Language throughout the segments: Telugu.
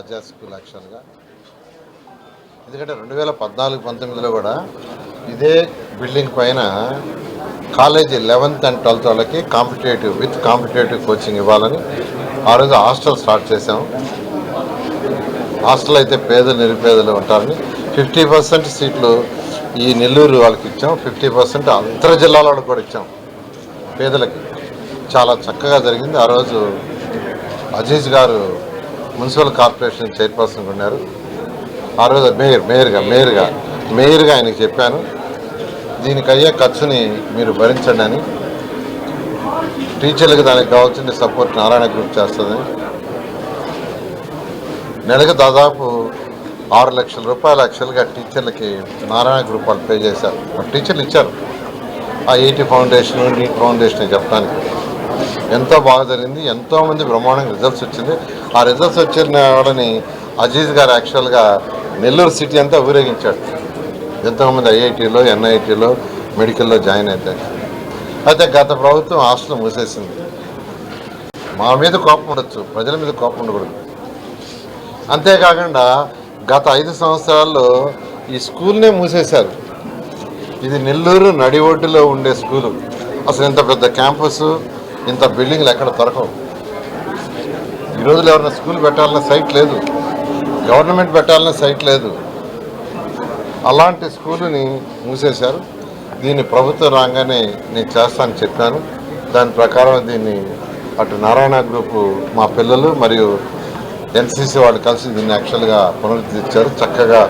రాజా స్కూల్ యాక్చువల్గా. ఎందుకంటే 2014-19లో కూడా ఇదే బిల్డింగ్ పైన కాలేజీ 11th and 12th వాళ్ళకి కాంపిటేటివ్ కోచింగ్ ఇవ్వాలని ఆ రోజు హాస్టల్ స్టార్ట్ చేసాం. హాస్టల్ అయితే పేదలు నిరుపేదలు ఉంటారని 50% సీట్లు ఈ నెల్లూరు వాళ్ళకి ఇచ్చాం, 50% అంతర జిల్లాల వాళ్ళకి కూడా ఇచ్చాం పేదలకి. చాలా చక్కగా జరిగింది. ఆ రోజు అజీజ్ గారు మున్సిపల్ కార్పొరేషన్ చైర్పర్సన్గా ఉన్నారు. ఆ రోజు మేయర్గా ఆయనకి చెప్పాను, దీనికి అయ్యే ఖర్చుని మీరు భరించండి అని. టీచర్లకు దానికి కావాల్సిన సపోర్ట్ నారాయణ గ్రూప్ చేస్తుందని. నెలకు దాదాపు 6 లక్షల రూపాయలు యాక్చువల్గా టీచర్లకి నారాయణ గ్రూప్ వాళ్ళు పే చేశారు. టీచర్లు ఇచ్చారు. ఆ 80 ఫౌండేషన్, నీట్ ఫౌండేషన్ చెప్పడానికి ఎంతో బాగా జరిగింది. ఎంతోమంది బ్రహ్మాండంగా రిజల్ట్స్ వచ్చింది. ఆ రిజల్ట్స్ వచ్చిన వాళ్ళని అజీజ్ గారు యాక్చువల్గా నెల్లూరు సిటీ అంతా ఊరేగించాడు. ఎంతోమంది ఐఐటీలో, ఎన్ఐటీలో, మెడికల్లో జాయిన్ అవుతాయి. అయితే గత ప్రభుత్వం హాస్టల్ మూసేసింది. మా మీద కోపం ఉండొచ్చు, ప్రజల మీద కోపం ఉండకూడదు. అంతేకాకుండా గత 5 సంవత్సరాల్లో ఈ స్కూల్నే మూసేశారు. ఇది నెల్లూరు నడి ఒడ్డులో ఉండే స్కూలు. అసలు ఇంత పెద్ద క్యాంపస్, ఇంత బిల్డింగ్లు ఎక్కడ దొరకవు. ఈ రోజులో ఎవరైనా స్కూల్ పెట్టాలన్న సైట్ లేదు, గవర్నమెంట్ పెట్టాలన్న సైట్ లేదు. అలాంటి స్కూలుని మూసేశారు. దీన్ని ప్రభుత్వం రాగానే నేను చేస్తానని చెప్పాను. దాని ప్రకారం దీన్ని అటు నారాయణ గ్రూపు మా పిల్లలు మరియు ఎన్సీసీ వాళ్ళు కలిసి దీన్ని యాక్చువల్గా పునరుద్ధరించారు. చక్కగా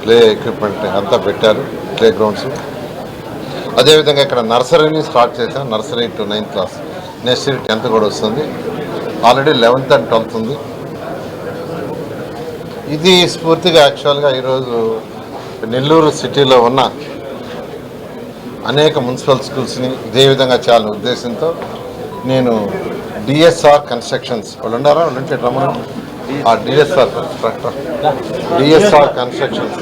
ప్లే ఎక్విప్మెంట్ అంతా పెట్టారు, ప్లే గ్రౌండ్స్. అదేవిధంగా ఇక్కడ నర్సరీని స్టార్ట్ చేశాం. Nursery to 9th class, next 10th కూడా వస్తుంది. ఆల్రెడీ 11th and 12th ఉంది. ఇది స్ఫూర్తిగా యాక్చువల్గా ఈరోజు నెల్లూరు సిటీలో ఉన్న అనేక మున్సిపల్ స్కూల్స్ని ఇదే విధంగా చేయాలనే ఉద్దేశంతో నేను డిఎస్ఆర్ కన్స్ట్రక్షన్స్ వాళ్ళు ఉన్నారా, వాళ్ళు ఉంటే రమ్మను. ఆ డిఎస్ఆర్ కన్స్ట్రక్షన్స్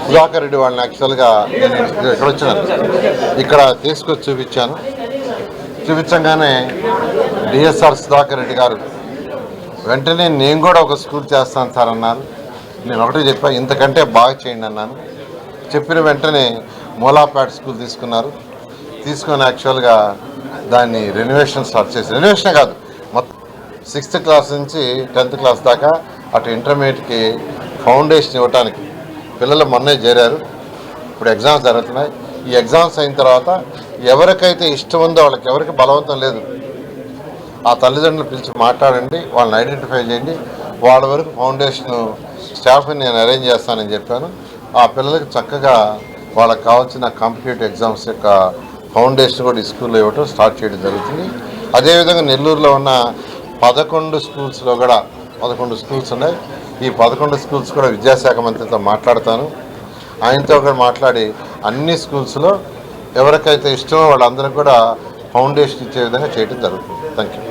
సుధాకర్ రెడ్డి వాళ్ళని యాక్చువల్గా నేను ఎక్కడ వచ్చినాను, ఇక్కడ తీసుకొచ్చి చూపించగానే డిఎస్ఆర్ సుధాకర్ రెడ్డి గారు వెంటనే నేను కూడా ఒక స్కూల్ చేస్తాను సార్ అన్నారు. నేను ఒకటే చెప్పా, ఇంతకంటే బాగా చేయండి అన్నాను. చెప్పిన వెంటనే మూలాపేట స్కూల్ తీసుకొని యాక్చువల్గా దాన్ని రెనోవేషన్ స్టార్ట్ చేసి, రెనోవేషన్ కాదు మొత్తం 6th క్లాస్ నుంచి 10th క్లాస్ దాకా అటు ఇంటర్మీడియట్కి ఫౌండేషన్ ఇవ్వడానికి పిల్లలు మొన్నే చేరారు. ఇప్పుడు ఎగ్జామ్స్ జరుగుతున్నాయి. ఈ ఎగ్జామ్స్ అయిన తర్వాత ఎవరికైతే ఇష్టం ఉందో వాళ్ళకి, ఎవరికి బలవంతం లేదు, ఆ తల్లిదండ్రులు పిలిచి మాట్లాడండి, వాళ్ళని ఐడెంటిఫై చేయండి. వాళ్ళ వరకు ఫౌండేషన్ స్టాఫ్ని నేను అరేంజ్ చేస్తానని చెప్పాను. ఆ పిల్లలకి చక్కగా వాళ్ళకి కావాల్సిన కాంపిటేటివ్ ఎగ్జామ్స్ యొక్క ఫౌండేషన్ కూడా ఈ స్కూల్లో ఇవ్వటం స్టార్ట్ చేయడం జరుగుతుంది. అదేవిధంగా నెల్లూరులో ఉన్న 11 స్కూల్స్లో కూడా 11 స్కూల్స్ ఉన్నాయి. ఈ 11 స్కూల్స్ కూడా విద్యాశాఖ మంత్రితో మాట్లాడతాను. ఆయనతో కూడా మాట్లాడి అన్ని స్కూల్స్లో ఎవరికైతే ఇష్టమో వాళ్ళందరూ కూడా ఫౌండేషన్ ఇచ్చే విధంగా చేయడం జరుగుతుంది. Thank you.